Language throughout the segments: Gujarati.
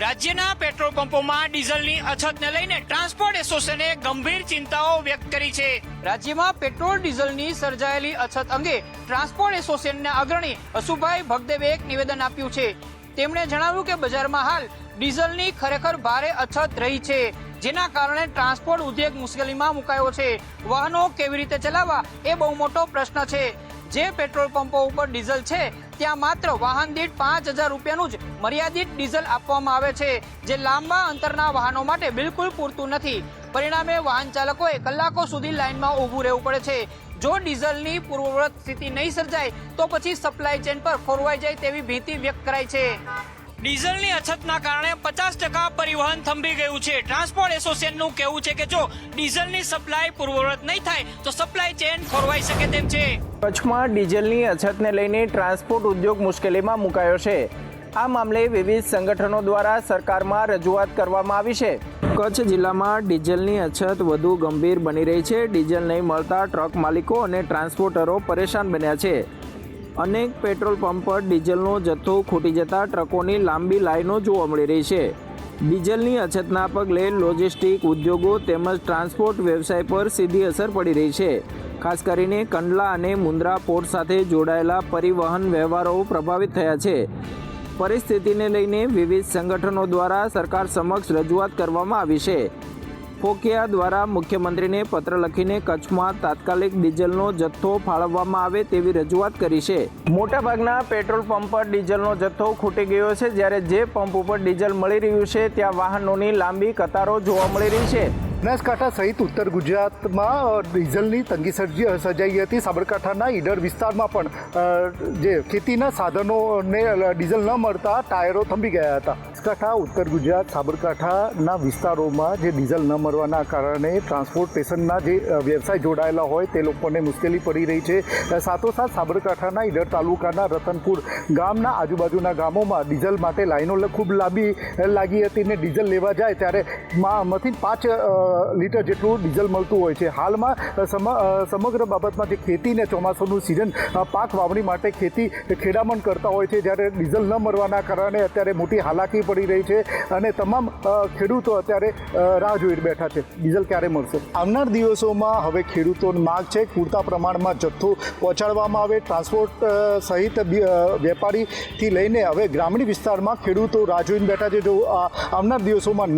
રાજ્યના પેટ્રોલ પંપોમાં ડીઝલની અછતને લઈને ટ્રાન્સપોર્ટ એસોસિએશને ગંભીર ચિંતાઓ વ્યક્ત કરી છે। રાજ્યમાં પેટ્રોલ ડીઝલની સર્જાયેલી અછત અંગે ટ્રાન્સપોર્ટ એસોસિએશનના અગ્રણી અશુભાઈ ભગદેવે એક નિવેદન આપ્યું છે। તેમણે જણાવ્યું કે બજારમાં હાલ ડીઝલની ખરેખર ભારે અછત રહી છે, જેના કારણે ટ્રાન્સપોર્ટ ઉદ્યોગ મુશ્કેલીમાં મુકાયો છે। વાહનો કેવી રીતે ચલાવવા એ બહુ મોટો પ્રશ્ન છે। જે પેટ્રોલ પંપો ઉપર ડીઝલ છે ત્યાં માત્ર વાહન દીઠ 5,000 રૂપિયાનું જ મર્યાદિત ડીઝલ આપવામાં આવે છે, જે લાંબા અંતરના વાહનો માટે બિલકુલ પૂરતું નથી। પરિણામે વાહન ચાલકોએ કલાકો સુધી લાઇનમાં ઊભું રહેવું પડે છે। જો ડીઝલની પૂર્વવત સ્થિતિ નહીં સર્જાય તો પછી સપ્લાય ચેન પર ખોરવાઈ જાય તેવી ભીતિ વ્યક્ત કરાઈ છે। ડીઝલની અછતના કારણે 50% પરિવહન થંભી ગયું છે। ટ્રાન્સપોર્ટ એસોસિએશનનું કહેવું છે કે જો ડીઝલની સપ્લાય પૂર્વવત નહીં થાય તો સપ્લાય ચેન ખોરવાઈ શકે તેમ છે। કચ્છમાં ડીઝલની અછતને લઈને ટ્રાન્સપોર્ટ ઉદ્યોગ મુશ્કેલીમાં મુકાયો છે। આ મામલે વિવિધ સંગઠનો દ્વારા સરકારમાં રજૂઆત કરવામાં આવી છે। કચ્છ જિલ્લામાં ડીઝલની અછત વધુ ગંભીર બની રહી છે। ડીઝલ નહીં મળતા ટ્રક માલિકો અને ટ્રાન્સપોર્ટરો પરેશાન બન્યા છે। અનેક પેટ્રોલ પંપ પર ડીઝલનો જથ્થો ખૂટી જતા ટ્રકોની લાંબી લાઈનો જોવા મળી રહી છે। ડીઝલની અછતના પગલે લોજિસ્ટિક ઉદ્યોગો તેમજ ટ્રાન્સપોર્ટ વ્યવસાય પર સીધી અસર પડી રહી છે। ખાસ કરીને કંડલા અને મુન્દ્રા પોર્ટ સાથે જોડાયેલા પરિવહન વ્યવહારો પ્રભાવિત થયા છે। પરિસ્થિતિને લઈને વિવિધ સંગઠનો દ્વારા સરકાર સમક્ષ રજૂઆત કરવામાં આવી છે। ફોકિયા દ્વારા મુખ્યમંત્રીને પત્ર લખીને કચ્છમાં તાત્કાલિક ડીઝલનો જથ્થો ફાળવવામાં આવે તેવી રજૂઆત કરી છે। મોટાભાગના પેટ્રોલ પંપ પર ડીઝલનો જથ્થો ખૂટી ગયો છે, જ્યારે જે પંપ ઉપર ડીઝલ મળી રહ્યું છે ત્યાં વાહનોની લાંબી કતારો જોવા મળી રહી છે। બનાસકાંઠા સહિત ઉત્તર ગુજરાતમાં ડીઝલની તંગી સર્જાઈ હતી। સાબરકાંઠાના ઈડર વિસ્તારમાં પણ જે ખેતીના સાધનોને ડીઝલ ન મળતા ટાયરો થંભી ગયા હતા। બનાસકાંઠા, ઉત્તર ગુજરાત, સાબરકાંઠાના વિસ્તારોમાં જે ડીઝલ ન મળવાના કારણે ટ્રાન્સપોર્ટેશનના જે વ્યવસાય જોડાયેલા હોય તે લોકોને મુશ્કેલી પડી રહી છે। સાથોસાથ સાબરકાંઠાના ઈડર તાલુકાના રતનપુર ગામના આજુબાજુના ગામોમાં ડીઝલ માટે લાઈનો ખૂબ લાંબી લાગી હતી ને ડીઝલ લેવા જાય ત્યારે માંથી 5 લીટર જેટલું ડીઝલ મળતું હોય છે। હાલમાં સમગ્ર બાબતમાં જે ખેતીને ચોમાસાનું સિઝન પાક વાવણી માટે ખેડામણ કરતા હોય છે, જ્યારે ડીઝલ ન મળવાના કારણે અત્યારે મોટી હાલાકી પડી રહી છે અને તમામ ખેડૂતો અત્યારે રાહ જોઈ બેઠા છે ડીઝલ ક્યારે મળશે। આવનાર દિવસોમાં હવે ખેડૂતોની માંગ છે પૂરતા પ્રમાણમાં જથ્થો પહોંચાડવામાં આવે। ટ્રાન્સપોર્ટ સહિત વેપારીથી લઈને હવે ગ્રામીણ વિસ્તારમાં ખેડૂતો રાહ જોઈને બેઠા છે। જો આવનાર દિવસોમાં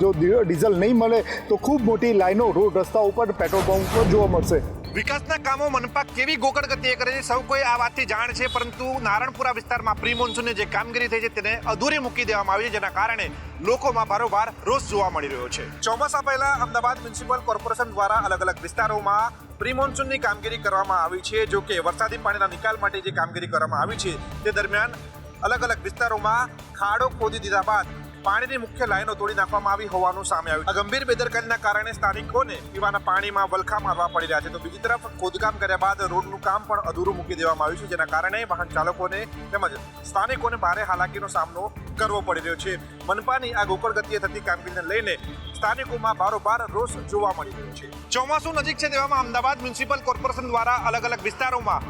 જો ડીઝલ નહીં મળે તો ખૂબ મોટી લાઈનો રોડ રસ્તા ઉપર પેટ્રોલ પંપ પર જોવા મળશે। વિકાસના કામો મનપા કેવી ગોકળ ગતિએ કરે છે સૌ કોઈ આ વાતથી જાણ છે, પરંતુ નારણપુરા વિસ્તારમાં પ્રી મોન્સૂનની જે કામગીરી થઈ છે તેને અધૂરી મૂકી દેવામાં આવી છે, જેના કારણે લોકોમાં ભારોભાર રોષ જોવા મળી રહ્યો છે। ચોમાસા પહેલા અમદાવાદ મ્યુનિસિપલ કોર્પોરેશન દ્વારા અલગ અલગ વિસ્તારોમાં પ્રી મોન્સૂનની કામગીરી કરવામાં આવી છે। જો કે વરસાદી પાણીના નિકાલ માટે જે કામગીરી કરવામાં આવી છે તે દરમિયાન અલગ અલગ વિસ્તારોમાં ખાડો ખોદી દીધા બાદ પાણીની મુખ્ય લાઈનો તોડી નાખવામાં આવી હોવાનું સામે આવ્યું। આ ગંભીર બેદરકારીના કારણે સ્થાનિકોને પીવાના પાણીમાં વલખા મારવા પડી રહ્યા છે। તો બીજી તરફ ખોદકામ કર્યા બાદ રોડનું કામ પણ અધૂરું મૂકી દેવામાં આવ્યું છે, જેના કારણે વાહન ચાલકોને તેમજ સ્થાનિકોને ભારે હાલાકીનો સામનો કરવો પડી રહ્યો છે। મનપાની આ ગોકળ ગતિએ થતી કામગીરીને લઈને સ્થાનિકોમાં બારોબાર રોષ જોવા મળી રહ્યો છે। ચોમાસું નજીક છે તેવામાં અમદાવાદ મ્યુનિસિપલ કોર્પોરેશન દ્વારા અલગ અલગ વિસ્તારોમાં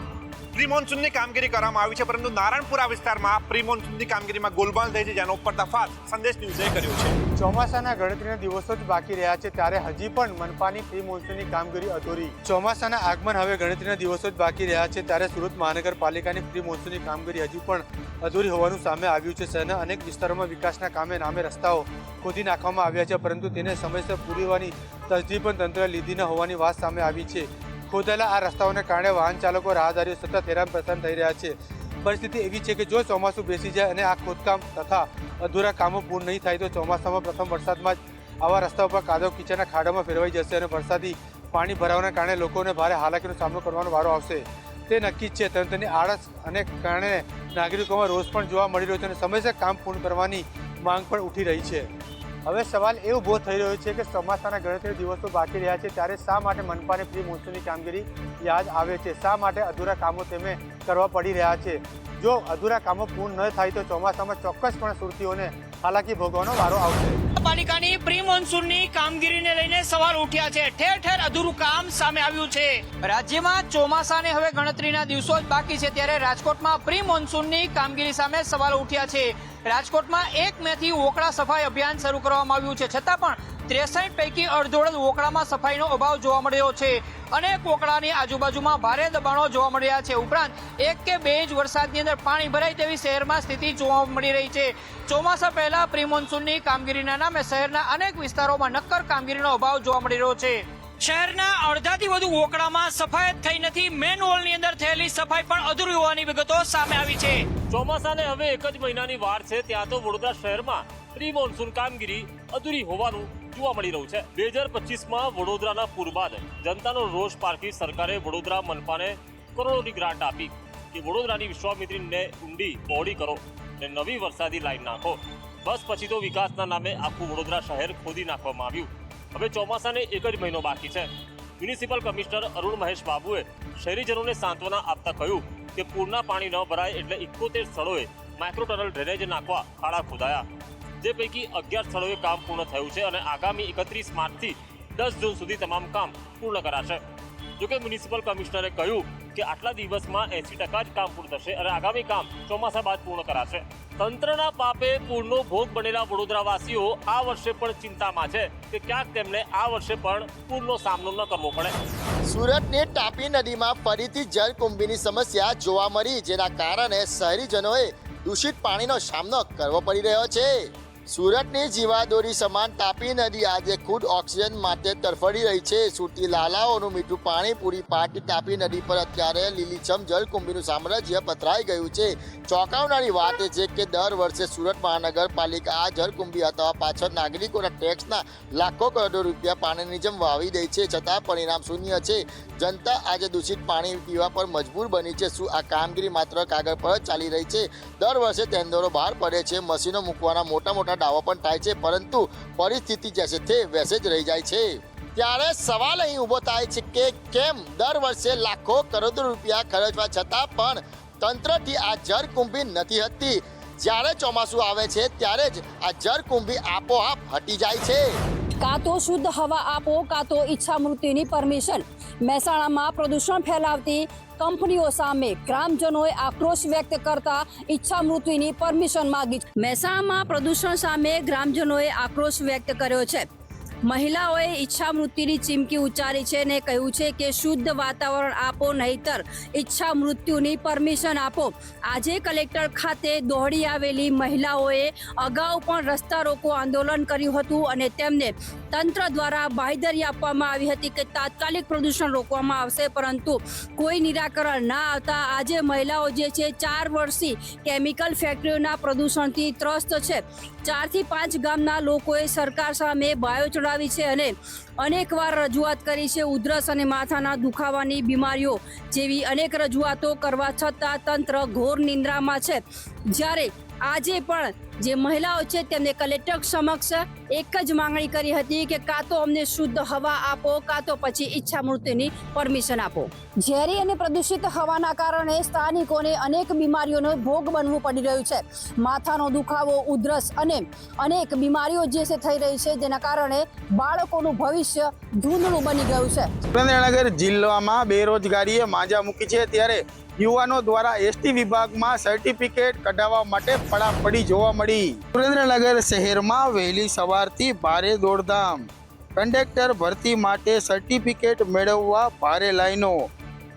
પ્રી મોન્સૂનની કામગીરી કરવામાં આવી છે, પરંતુ નારણપુરા વિસ્તારમાં પ્રી મોન્સૂનની કામગીરીમાં ગોલમાલ થઈ છે, જેનો પર્દાફાશ સંદેશ ન્યૂઝે કર્યો છે। ચોમાસાના ગણતરીના દિવસો જ બાકી રહ્યા છે ત્યારે હજી પણ મનપાની પ્રી મોન્સૂનની કામગીરી અધૂરી। ચોમાસાના આગમન હવે ગણતરીના દિવસો જ બાકી રહ્યા છે ત્યારે સુરત મહાનગરપાલિકાની પ્રી મોન્સૂનની કામગીરી હજી પણ અધૂરી હોવાનું સામે આવ્યું છે। શહેરના અનેક વિસ્તારોમાં વિકાસના કામે નામે રસ્તાઓ ખોદી નાખવામાં આવ્યા છે, પરંતુ તેને સમયસર પૂરી હોવાની તસદી પણ તંત્રએ લીધી ન હોવાની વાત સામે આવી છે। ખોદાયેલા આ રસ્તાઓને કારણે વાહન ચાલકો રાહદારીઓ સતત હેરાન પરેશાન થઈ રહ્યા છે। પરિસ્થિતિ એવી છે કે જો ચોમાસું બેસી જાય અને આ ખોદકામ તથા અધૂરા કામો પૂર્ણ નહીં થાય તો ચોમાસામાં પ્રથમ વરસાદમાં જ આવા રસ્તાઓ પર કાદવ કીચડના ખાડામાં ફેરવાઈ જશે અને વરસાદી પાણી ભરાવાના કારણે લોકોને ભારે હાલાકીનો સામનો કરવાનો વારો આવશે તે નક્કી જ છે। તંત્રની આળસ અને કારણે નાગરિકોમાં રોષ પણ જોવા મળી રહ્યો છે અને સમયસર કામ પૂર્ણ કરવાની માંગ પણ ઉઠી રહી છે। હવે સવાલ એ ઊભો થઈ રહ્યો છે કે ચોમાસાના ગણતરી દિવસો બાકી રહ્યા છે ત્યારે શા માટે મનપાને પ્રી મોન્સૂનની કામગીરી યાદ આવે છે? શા માટે અધૂરા કામો તેમને કરવા પડી રહ્યા છે? જો અધૂરા કામો પૂર્ણ ન થાય તો ચોમાસામાં ચોક્કસપણે સુરતીઓને હાલાકી ભોગવવાનો વારો આવશે. પાલિકાની પ્રી મોન્સૂનની કામગીરીને લઈને સવાલ ઉઠ્યા છે. ઠેર ઠેર અધૂરું કામ સામે આવ્યું છે. રાજ્યમાં ચોમાસાને હવે ગણતરીના દિવસો જ બાકી છે, ત્યારે રાજકોટમાં પ્રી મોન્સૂનની કામગીરી સામે સવાલો ઉઠ્યા છે. રાજકોટમાં 1 મે થી વોકળા સફાઈ અભિયાન શરૂ કરવામાં આવ્યું છે, છતાં પણ 63 પૈકી અડધોડ વોકળામાં સફાઈનો અભાવ જોવા મળ્યો છે. અનેક વોકળાની આજુબાજુમાં ભારે દબાણો જોવા મળી રહ્યા છે. ઉપરાંત 1 કે 2 ઇંચ વરસાદની અંદર પાણી ભરાય તેવી શહેરમાં સ્થિતિ જોવા મળી રહી છે. ચોમાસા પહેલા પ્રી મોન્સૂનની કામગીરીના નામે શહેરના અનેક વિસ્તારોમાં નક્કર કામગીરીનો અભાવ જોવા મળી રહ્યો છે. શહેરના અડધાથી વધુ વોકળામાં સફાઈ થઈ નથી. મેન વોલની અંદર થયેલી સફાઈ પણ અધૂરી હોવાની વિગતો સામે આવી છે. ચોમાસાને હવે 1 જ મહિનાની વાર છે, ત્યાં તો વડોદરા શહેરમાં પ્રી મોન્સૂન કામગીરી અધૂરી હોવાનું જોવા મળી રહ્યું છે. 2025માં વડોદરાના પૂર બાદ જનતાનો રોષ પારખી સરકારે વડોદરા મનપાને કરોડોની ગ્રાન્ટ આપી કે વડોદરાની વિશ્વામિત્રીને ઊંડી પહોળી કરો અને નવી વરસાદી લાઈન નાખો. બસ પછી તો વિકાસના નામે આખું વડોદરા શહેર ખોદી નાખવામાં આવ્યું. હવે ચોમાસાને 1 જ મહિનો બાકી છે. મ્યુનિસિપલ કમિશનર અરુણ મહેશ બાબુએ શહેરીજનોને સાંત્વના આપતા કહ્યું કે પૂરના પાણી ન ભરાય એટલે 71 સ્થળોએ માઇક્રો ટનલ ડ્રેનેજ નાખવા ખાડા ખોદાયા, જે પૈકી 11 સ્થળોએ કામ પૂર્ણ થયું છે અને આગામી 31 માર્ચથી 10 જૂન સુધી તમામ કામ પૂર્ણ કરાશે. જોકે મ્યુનિસિપલ કમિશનરે કહ્યું કે આટલા દિવસમાં 80% જ કામ પૂર્ણ થશે અને આગામી કામ ચોમાસા બાદ પૂર્ણ કરાશે. તંત્રના પાપે પૂરનો ભોગ બનેલા વડોદરાવાસીઓ આ વર્ષે પણ ચિંતામાં છે કે ક્યાંક તેમને આ વર્ષે પણ પૂરનો સામનો ન કરવો પડે. સુરતની તાપી નદીમાં ફરીથી જળકુંભીની સમસ્યા જોવા મળી, જેના કારણે શહેરીજનોએ દૂષિત પાણીનો સામનો કરવો પડી રહ્યો છે. સુરતની જીવાદોરી સમાન તાપી નદી આજે ખુદ ઓક્સિજન માટે તરફડી રહી છે. સુરતી લાલાઓનું મીઠું પાણી પૂરી પાડતી તાપી નદી પર અત્યારે લીલીછમ જળકુંભીનું સામ્રાજ્ય પથરાઈ ગયું છે. ચોંકાવનારી વાત એ છે કે દર વર્ષે સુરત મહાનગરપાલિકા આ જળકુંભી હટાવવા પાછળ નાગરિકોના ટેક્સના લાખો કરોડો રૂપિયા પાણીની જેમ વાવી દે છે, છતાં પરિણામ શૂન્ય છે. જનતા આજે દૂષિત પાણી પીવા પર મજબૂર બની છે. શું આ કામગીરી માત્ર કાગળ પર જ ચાલી રહી છે? દર વર્ષે ટેન્ડરો બહાર પડે છે, મશીનો મૂકવાના મોટા દાવો પણ થાય છે, પરંતુ પરિસ્થિતિ જેસે તે વૈસે જ રહી જાય છે. ત્યારે સવાલ અહીં ઊભો થાય છે કે કેમ દર વર્ષે લાખો કરોડો રૂપિયા ખર્ચવા છતાં પણ તંત્રથી આ જળકુંભી નથી હટતી. જ્યારે ચોમાસું આવે છે ત્યારે જ આ જળકુંભી આપોઆપ હટી જાય છે. કાં તો શુદ્ધ હવા આપો, કાં તો ઈચ્છા મૃત્યુની પરમિશન. મહેસાણામાં પ્રદૂષણ ફેલાવતી કંપનીઓ સામે ગ્રામજનોએ આક્રોશ વ્યક્ત કરતા ઈચ્છા મૃત્યુની પરમિશન માંગી. મહેસાણામાં પ્રદૂષણ સામે ગ્રામજનોએ આક્રોશ વ્યક્ત કર્યો છે. મહિલાઓએ ઈચ્છા મૃત્યુની ચીમકી ઉચ્ચારી છે અને કહ્યું છે કે શુદ્ધ વાતાવરણ આપો, નહીતર ઈચ્છા મૃત્યુની પરમિશન આપો. આજે કલેક્ટર ખાતે દોડી આવેલી મહિલાઓએ અગાઉ પણ રસ્તા રોકો આંદોલન કર્યું હતું અને તેમને તંત્ર દ્વારા બાંહેધરી આપવામાં આવી હતી કે તાત્કાલિક પ્રદૂષણ રોકવામાં આવશે, પરંતુ કોઈ નિરાકરણ ના આવતા આજે મહિલાઓ જે છે 4 વર્ષથી કેમિકલ ફેક્ટરીઓના પ્રદૂષણથી ત્રસ્ત છે. 4 થી 5 ગામના લોકોએ સરકાર સામે બાયો ચડાવી છે અને અનેકવાર રજૂઆત કરી છે. ઉધરસ અને માથાના દુખાવાની બીમારીઓ જેવી અનેક રજૂઆતો કરવા છતાં તંત્ર ઘોર નિંદ્રામાં છે. જ્યારે આજે પણ જે મહિલાઓ છે તેમને કલેક્ટર સમક્ષ એક જ માંગણી કરી હતી કે કાં તો અમને શુદ્ધ હવા આપો, કાં તો પછી ઈચ્છા મૃત્યુની પરમિશન આપો. ઝેરી અને પ્રદૂષિત હવાના કારણે સ્થાનિકોને અનેક બીમારીઓનો ભોગ બનવું પડી રહ્યું છે. માથાનો દુખાવો, ઉધરસ અને અનેક બીમારીઓ જે છે થઈ રહી છે, જેના કારણે બાળકોનું ભવિષ્ય ધૂંધળું બની ગયું છે. સુરેન્દ્રનગર જિલ્લામાં બેરોજગારીએ માંજા મૂકી છે, ત્યારે યુવાનો દ્વારા એસટી વિભાગમાં સર્ટિફિકેટ કઢાવવા માટે પડાપડી જોવા મળી. સુરેન્દ્રનગર શહેરમાં વહેલી સવારથી ભારે દોડધામ. કંડક્ટર ભરતી માટે સર્ટિફિકેટ મેળવવા ભારે લાઈનો.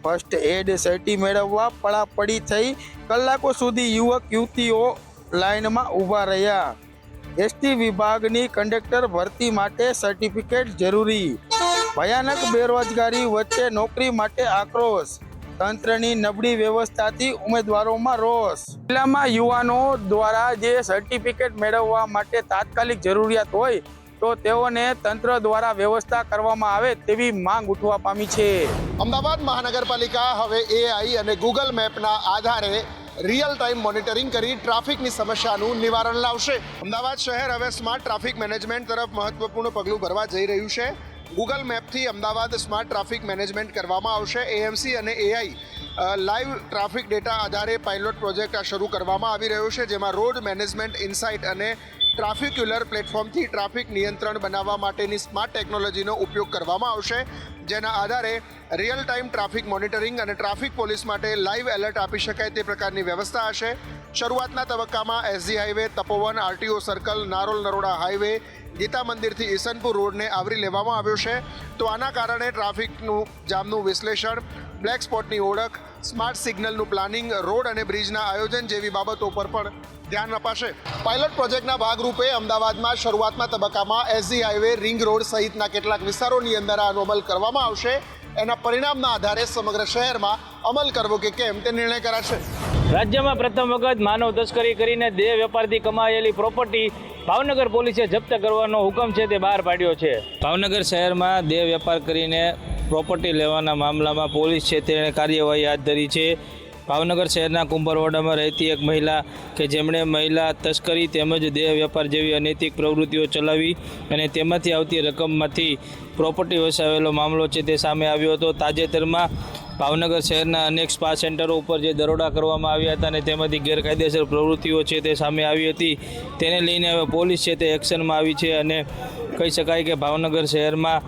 ફર્સ્ટ એડ સર્ટી મેળવવા પડાપડી થઈ. કલાકો સુધી યુવક યુવતીઓ લાઈનમાં ઊભા રહ્યા. એસટી વિભાગની કંડક્ટર ભરતી માટે સર્ટિફિકેટ જરૂરી. ભયાનક બેરોજગારી વચ્ચે નોકરી માટે આક્રોશ. તંત્રની નબળી વ્યવસ્થાથી ઉમેદવારોમાં રોષ. જિલ્લામાં યુવાનો દ્વારા જે સર્ટિફિકેટ મેળવવા માટે તાત્કાલિક જરૂરિયાત હોય તો તેઓને તંત્ર દ્વારા વ્યવસ્થા કરવામાં આવે તેવી માંગ ઉઠવા પામી છે. અમદાવાદ મહાનગરપાલિકા હવે AI અને ગૂગલ મેપના આધારે રિયલ ટાઈમ મોનિટરિંગ કરી ટ્રાફિકની સમસ્યાનું નિવારણ લાવશે. અમદાવાદ શહેર હવે સ્માર્ટ ટ્રાફિક મેનેજમેન્ટ તરફ મહત્વપૂર્ણ પગલું ભરવા જઈ રહ્યું છે. ગૂગલ મેપથી અમદાવાદ સ્માર્ટ ટ્રાફિક મેનેજમેન્ટ કરવામાં આવશે. AMC અને AI લાઈવ ટ્રાફિક ડેટા આધારે પાયલોટ પ્રોજેક્ટ આ શરૂ કરવામાં આવી રહ્યો છે, જેમાં રોડ મેનેજમેન્ટ ઇનસાઇટ અને ટ્રાફિક્યુલર પ્લેટફોર્મથી ટ્રાફિક નિયંત્રણ બનાવવા માટેની સ્માર્ટ ટેકનોલોજીનો ઉપયોગ કરવામાં આવશે, જેના આધારે રિયલ ટાઈમ ટ્રાફિક મોનિટરિંગ અને ટ્રાફિક પોલીસ માટે લાઈવ એલર્ટ આપી શકાય તે પ્રકારની વ્યવસ્થા હશે. શરૂઆતના તબક્કામાં SG highway, Tapovan, RTO circle, Narol Naroda highway, Geeta મંદિરથી ઈસનપુર રોડને આવરી લેવામાં આવ્યો છે. તો આના કારણે ટ્રાફિકનું જામનું વિશ્લેષણ, બ્લેક સ્પોટની ઓળખ, સ્માર્ટ સિગ્નલનું પ્લાનિંગ, રોડ અને બ્રિજના આયોજન જેવી બાબતો પર પણ ધ્યાન અપાશે. પાયલોટ પ્રોજેક્ટના ભાગરૂપે અમદાવાદમાં શરૂઆતના તબક્કામાં એસજી હાઈવે, રિંગ રોડ સહિતના કેટલાક વિસ્તારોની અંદર આનો અમલ કરવામાં આવશે. એના પરિણામના આધારે સમગ્ર શહેરમાં અમલ કરવો કે કેમ તે નિર્ણય કરાશે. રાજ્યમાં પ્રથમ વખત માનવ તસ્કરી કરીને દેહ વેપારથી કમાયેલી પ્રોપર્ટી ભાવનગર પોલીસે જપ્ત કરવાનો હુકમ છે તે બહાર પાડ્યો છે. ભાવનગર શહેરમાં દેહ વેપાર કરીને પ્રોપર્ટી લેવાના મામલામાં પોલીસ છે તેણે કાર્યવાહી હાથ ધરી છે. ભાવનગર શહેરના કુંભરવાડામાં રહેતી એક મહિલા કે જેમણે મહિલા તસ્કરી તેમજ દેહ વેપાર જેવી અનૈતિક પ્રવૃત્તિઓ ચલાવી અને તેમાંથી આવતી રકમમાંથી પ્રોપર્ટી વસાવેલો મામલો છે તે સામે આવ્યો હતો. તાજેતરમાં ભાવનગર શહેરના અનેક સ્પા સેન્ટરો ઉપર જે દરોડા કરવામાં આવ્યા હતા અને તેમાંથી ગેરકાયદેસર પ્રવૃત્તિઓ છે તે સામે આવી હતી, તેને લઈને હવે પોલીસ છે તે એક્શનમાં આવી છે. અને કહી શકાય કે ભાવનગર શહેરમાં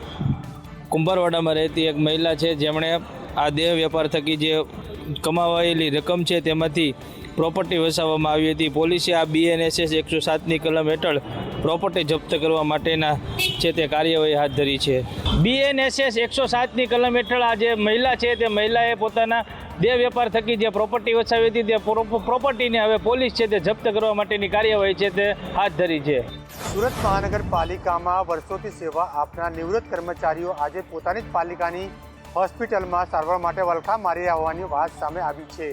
કુંભરવાડામાં રહેતી એક મહિલા છે જેમણે આ દેહ વેપાર થકી જે કમાવાયેલી રકમ છે તેમાંથી પ્રોપર્ટી વસાવવામાં આવી હતી. પોલીસે આ BNSS 107ની કલમ હેઠળ પ્રોપર્ટી જપ્ત કરવા માટેના છે તે કાર્યવાહી હાથ ધરી છે. BNSS 107ની કલમ હેઠળ આ જે મહિલા છે તે મહિલાએ પોતાના દેહ વેપાર થકી જે પ્રોપર્ટી વસાવી હતી તે પ્રોપર્ટીને હવે પોલીસ છે તે જપ્ત કરવા માટેની કાર્યવાહી છે તે હાથ ધરી છે. સુરત મહાનગરપાલિકામાં વર્ષોથી સેવા આપનાર નિવૃત્ત કર્મચારીઓ આજે પોતાની જ પાલિકાની હોસ્પિટલમાં સારવાર માટે વલખા મારી રહ્યા હોવાની વાત સામે આવી છે.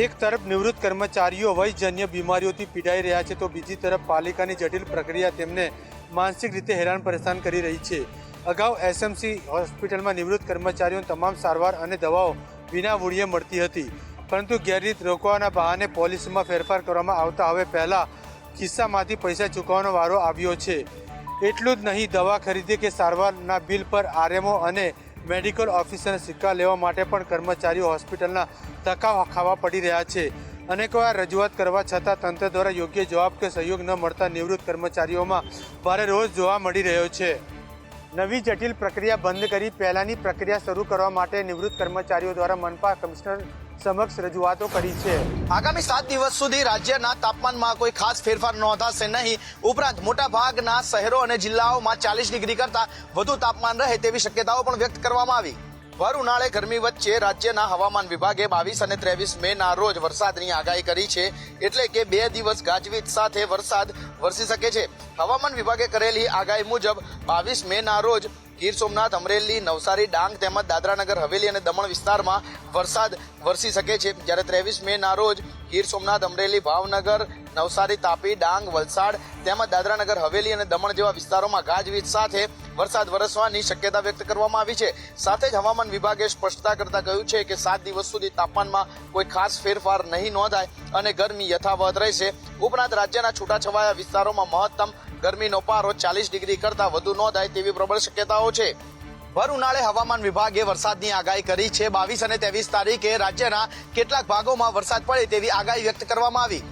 એક તરફ નિવૃત્ત કર્મચારીઓ વયજન્ય બીમારીઓથી પીડાઈ રહ્યા છે, તો બીજી તરફ પાલિકાની જટિલ પ્રક્રિયા તેમને માનસિક રીતે હેરાન પરેશાન કરી રહી છે. અગાઉ SMC હોસ્પિટલમાં નિવૃત્ત કર્મચારીઓને તમામ સારવાર અને દવાઓ વિના મૂલ્યે મળતી હતી, પરંતુ ગેરરીત રોકવાના બહાને પોલિસીમાં ફેરફાર કરવામાં આવતા હવે પહેલાં ખિસ્સામાંથી પૈસા ચૂકવવાનો વારો આવ્યો છે. એટલું જ નહીં, દવા ખરીદી કે સારવારના બિલ પર RMO અને મેડિકલ ઓફિસરના સિક્કા લેવા માટે પણ કર્મચારીઓ હોસ્પિટલના ધક્કા ખાવા પડી રહ્યા છે. અનેકવાર રજૂઆત કરવા છતાં તંત્ર દ્વારા યોગ્ય જવાબ કે સહયોગ ન મળતા નિવૃત્ત કર્મચારીઓમાં ભારે રોષ જોવા મળી રહ્યો છે. નવી જટિલ પ્રક્રિયા બંધ કરી પહેલાંની પ્રક્રિયા શરૂ કરવા માટે નિવૃત્ત કર્મચારીઓ દ્વારા મનપા કમિશનર સમક્ષ રજૂઆતો કરી છે. આગામી 7 દિવસ સુધી રાજ્યના તાપમાનમાં કોઈ ખાસ ફેરફાર નોંધાશે નહીં. ઉપરાંત મોટા ભાગના શહેરો અને જિલ્લાઓમાં 40 ડિગ્રી કરતા વધુ તાપમાન રહે તેવી શક્યતાઓ પણ વ્યક્ત કરવામાં આવી. ભર ઉનાળે ગરમી વચ્ચે રાજ્યના હવામાન વિભાગે 22 અને 23 મેના રોજ વરસાદની આગાહી કરી છે, એટલે કે 2 દિવસ ગાજવીજ સાથે વરસાદ વરસી શકે છે. હવામાન વિભાગે કરેલી આગાહી મુજબ 22 મેના રોજ ગીર સોમનાથ, અમરેલી, નવસારી, ડાંગ તેમજ દાદરાનગર હવેલી અને દમણ વિસ્તારમાં વરસાદ વરસી શકે છે. જ્યારે 23 મેના રોજ ગીર સોમનાથ, અમરેલી, ભાવનગર, નવસારી, તાપી, ડાંગ, વલસાડ તેમજ દાદરાનગર હવેલી અને દમણ જેવા વિસ્તારોમાં ગાજવીજ સાથે વરસાદ વરસવાની શક્યતા વ્યક્ત કરવામાં આવી છે. સાથે જ હવામાન વિભાગે સ્પષ્ટતા કરતા કહ્યું છે કે 7 દિવસ સુધી તાપમાનમાં કોઈ ખાસ ફેરફાર નહીં નોંધાય અને ગરમી યથાવત રહેશે. ઉપરાંત રાજ્યના છૂટાછવાયા વિસ્તારોમાં મહત્તમ ગરમીનો પારો 40 ડિગ્રી કરતાં વધુ નોંધાય તેવી પ્રબળ શક્યતાઓ છે. ભર ઉનાળે હવામાન વિભાગે વરસાદની આગાહી કરી છે. 22 અને 23 તારીખે રાજ્યના કેટલાક ભાગોમાં વરસાદ પડે તેવી આગાહી વ્યક્ત કરવામાં આવી.